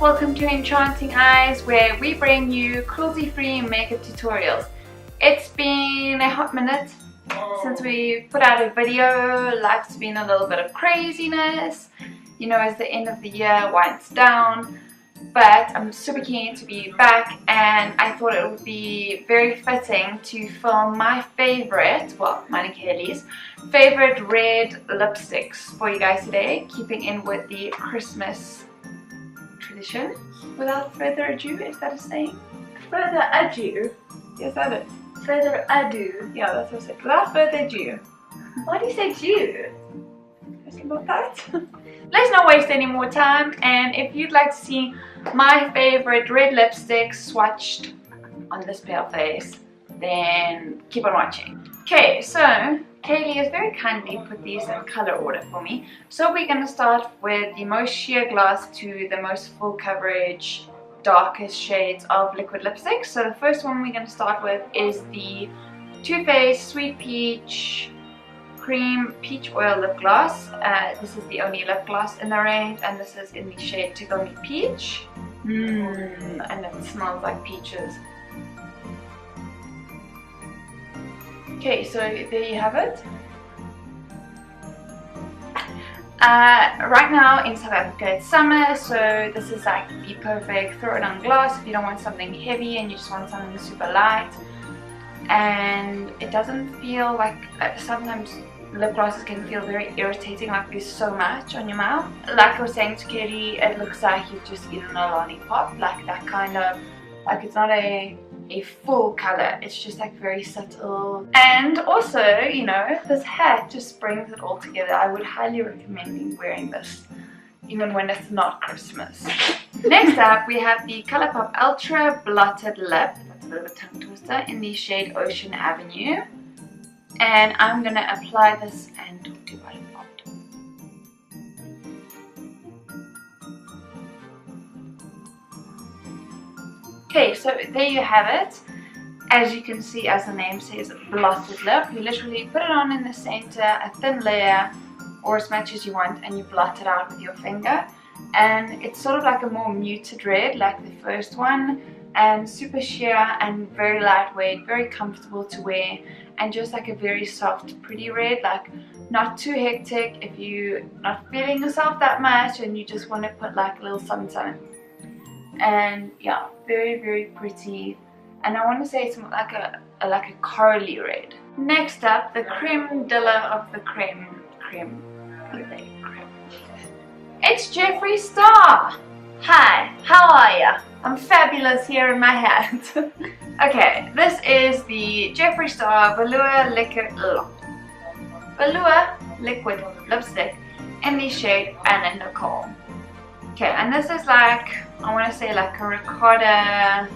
welcome to Enchanting Eyes, where we bring you cruelty-free makeup tutorials. It's been a hot minute since we put out a video. Life's been a little bit of craziness, you know, as the end of the year winds down. But I'm super keen to be back, and I thought it would be very fitting to film my favorite, well, mine and Kaylee's favorite red lipsticks for you guys today, keeping in with the Christmas tradition. Without further ado, is that a saying? Further ado? Yes, that is. Further ado? Yeah, that's what I said. Without further ado. Why do you say Jew? Just about that. Let's not waste any more time, and if you'd like to see my favorite red lipstick swatched on this pale face, then keep on watching. Okay, so Kaylee has very kindly put these in color order for me. So we're going to start with the most sheer gloss to the most full coverage, darkest shades of liquid lipstick. So the first one we're going to start with is the Too Faced Sweet Peach Cream Peach Oil Lip Gloss. This is the only lip gloss in the range, and this is in the shade Tickle Me Peach. And it smells like peaches. Okay, so there you have it. Right now in South Africa it's summer, so this is like the perfect throw it on gloss if you don't want something heavy and you just want something super light. And it doesn't feel like, sometimes lip glosses can feel very irritating, like there's so much on your mouth. Like I was saying to Katie, it looks like you've just eaten a lollipop, like that kind of, like it's not a full color, it's just like very subtle. And also, you know, this hat just brings it all together. I would highly recommend you wearing this even when it's not Christmas. Next up we have the ColourPop Ultra Blotted Lip. That's a bit of a tongue twister, in the shade Ocean Avenue. And I'm gonna apply this and talk to you about it after. Okay, so there you have it. As you can see, as the name says, blotted lip. You literally put it on in the center, a thin layer, or as much as you want, and you blot it out with your finger. And it's sort of like a more muted red, like the first one, and super sheer and very lightweight, very comfortable to wear, and just like a very soft, pretty red, like not too hectic if you're not feeling yourself that much and you just want to put like a little something. And yeah, very, very pretty. And I want to say it's more like a corally red. Next up, the creme de la of the creme. It's Jeffree Star. Hi, how are ya? I'm fabulous here in my hat. Okay, this is the Jeffree Star Velour Liquid Lipstick in the shade Anna Nicole. Okay, and this is like, I want to say like a ricotta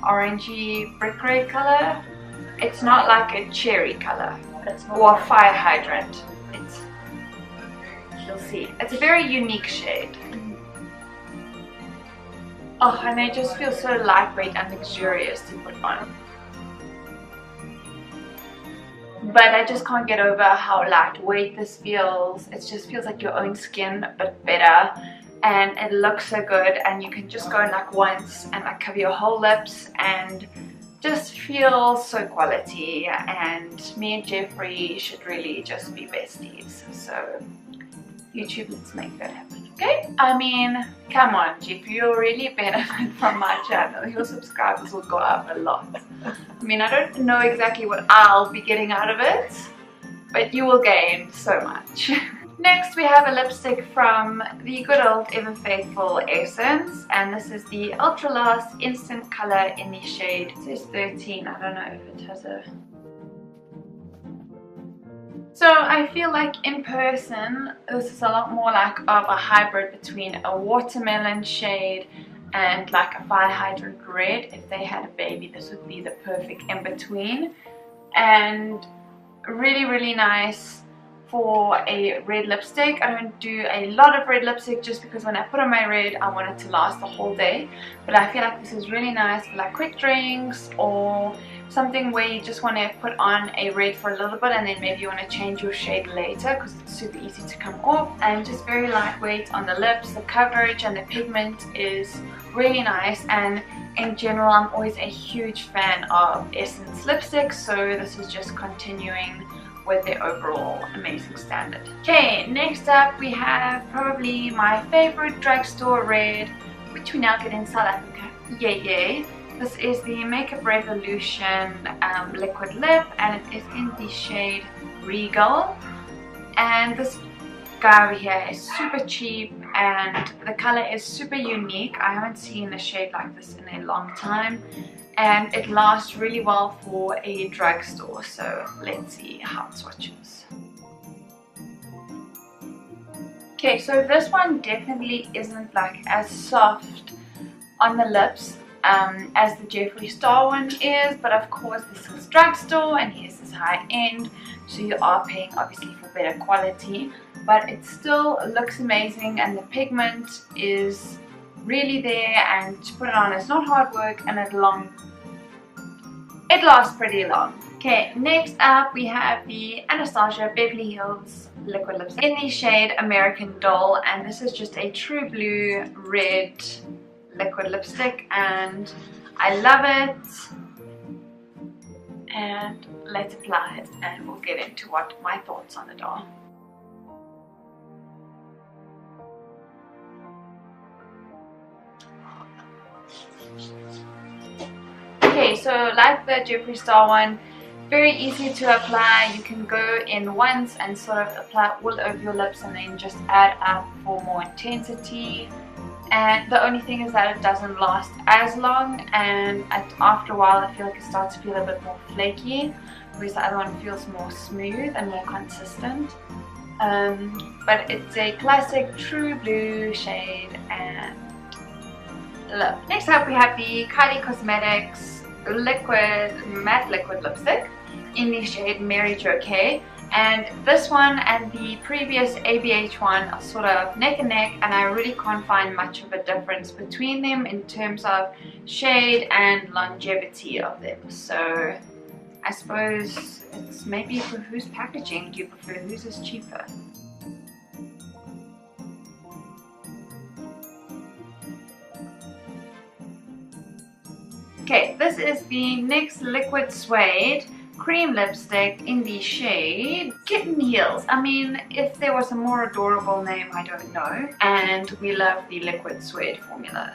orangey brick red color. It's not like a cherry color or a fire hydrant. It's, you'll see, it's a very unique shade. Oh, and they just feel so lightweight and luxurious to put on. But I just can't get over how lightweight this feels. It just feels like your own skin, but better. And it looks so good, and you can just go in like once and like cover your whole lips and just feel so quality. And me and Jeffree should really just be besties. So YouTube, let's make that happen, okay? I mean, come on, Jeff, you'll really benefit from my channel. Your subscribers will go up a lot. I mean, I don't know exactly what I'll be getting out of it, but you will gain so much. Next, we have a lipstick from the good old ever faithful Essence, and this is the Ultra Last Instant Color in the shade, it says 13, I don't know if it has a... So I feel like in person, this is a lot more like of a hybrid between a watermelon shade and like a fire hydrant red. If they had a baby, this would be the perfect in-between. And really, really nice for a red lipstick. I don't do a lot of red lipstick just because when I put on my red, I want it to last the whole day. But I feel like this is really nice for like quick drinks, or something where you just want to put on a red for a little bit and then maybe you want to change your shade later because it's super easy to come off, and just very lightweight on the lips. The coverage and the pigment is really nice, and in general I'm always a huge fan of Essence lipsticks, so this is just continuing with their overall amazing standard. Okay, next up we have probably my favorite drugstore red, which we now get in South Africa. Yay yay! This is the Makeup Revolution liquid lip, and it is in the shade Regal. And this guy over here is super cheap, and the color is super unique. I haven't seen a shade like this in a long time, and it lasts really well for a drugstore. So let's see how it swatches. Okay, so this one definitely isn't like as soft on the lips as the Jeffree Star one is, but of course this is drugstore and his is high end, so you are paying obviously for better quality, but it still looks amazing, and the pigment is really there, and to put it on, it's not hard work, and it lasts pretty long. Okay, next up we have the Anastasia Beverly Hills liquid lipstick in the shade American Doll, and this is just a true blue red liquid lipstick, and I love it. And let's apply it and we'll get into what my thoughts on it are. Okay, so like the Jeffree Star one, very easy to apply. You can go in once and sort of apply all over your lips and then just add up for more intensity. And the only thing is that it doesn't last as long, and after a while I feel like it starts to feel a bit more flaky, whereas the other one feels more smooth and more consistent. But it's a classic true blue shade, and look. Next up we have the Kylie Cosmetics matte liquid lipstick in the shade Mary Jo K. And this one and the previous ABH one are sort of neck and neck, and I really can't find much of a difference between them in terms of shade and longevity of them. So I suppose it's maybe for whose packaging do you prefer, whose is cheaper. Okay, this is the NYX Liquid Suede cream lipstick in the shade Kitten Heels. I mean, if there was a more adorable name, I don't know. And we love the liquid suede formula.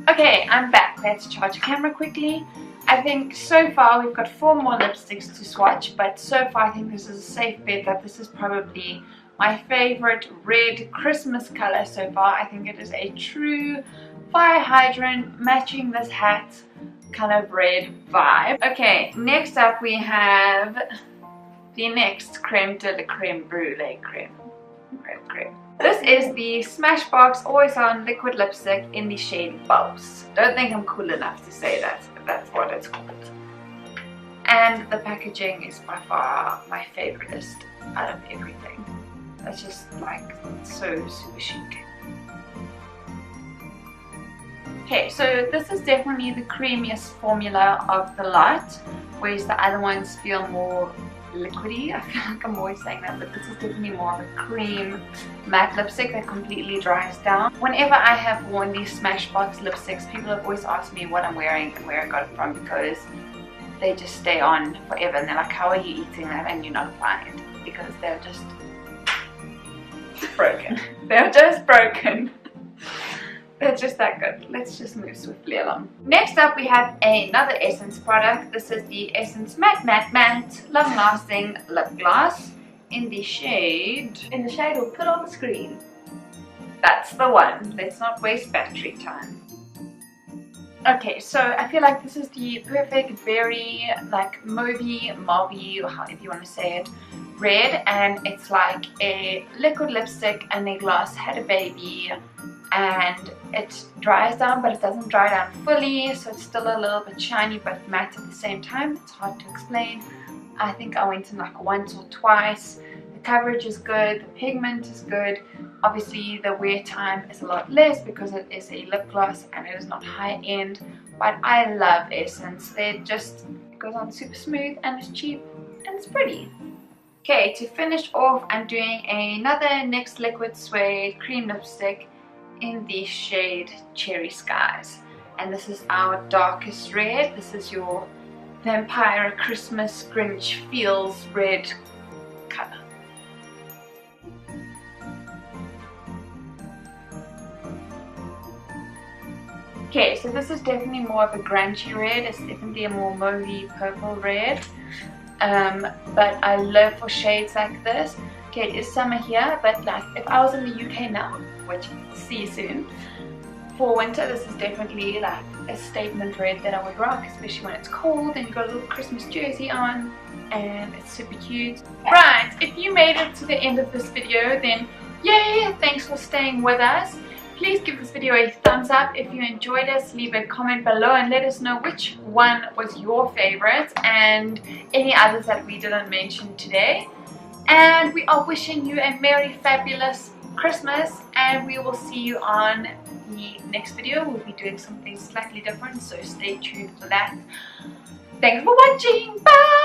Okay, I'm back. Let's charge the camera quickly. I think so far we've got 4 more lipsticks to swatch, but so far I think this is a safe bet that this is probably my favorite red Christmas color so far. I think it is a true fire hydrant matching this hat kind of red vibe. Okay, next up we have the next creme de la creme brulee creme. This is the Smashbox Always On liquid lipstick in the shade Boss. Don't think I'm cool enough to say that, but that's what it's called. And the packaging is by far my favoriteest out of everything. It's just like so super chic. Okay, so this is definitely the creamiest formula of the lot, whereas the other ones feel more liquidy. I feel like I'm always saying that, but this is definitely more of a cream matte lipstick that completely dries down. Whenever I have worn these Smashbox lipsticks, people have always asked me what I'm wearing and where I got it from, because they just stay on forever, and they're like, how are you eating that and you're not applying it? Because they're just broken. They're just broken. They're just that good. Let's just move swiftly along. Next up we have another Essence product. This is the Essence Matte Long Lasting Lip Gloss in the shade... In the shade we'll put on the screen. That's the one. Let's not waste battery time. Okay, so I feel like this is the perfect, very like mauvey, or however you want to say it, red, and it's like a liquid lipstick and a gloss had a baby, and it dries down, but it doesn't dry down fully, so it's still a little bit shiny but matte at the same time. It's hard to explain. I think I went in like once or twice. The coverage is good, the pigment is good. Obviously the wear time is a lot less because it is a lip gloss and it is not high end, but I love Essence. It goes on super smooth and it's cheap and it's pretty. Okay, to finish off, I'm doing another NYX Liquid Suede cream lipstick in the shade Cherry Skies, and this is our darkest red. This is your Vampire Christmas Grinch Feels red color. Okay, so this is definitely more of a grungy red. It's definitely a more mauvey purple red. But I love for shades like this. Okay, it is summer here, but like if I was in the UK now, which see you soon, for winter this is definitely like a statement red that I would rock, especially when it's cold and you've got a little Christmas jersey on and it's super cute. Right, if you made it to the end of this video, then yay, thanks for staying with us. Please give this video a thumbs up if you enjoyed us. Leave a comment below and let us know which one was your favorite and any others that we didn't mention today. And we are wishing you a merry fabulous Christmas, and we will see you on the next video. We'll be doing something slightly different, so stay tuned for that. Thanks for watching. Bye.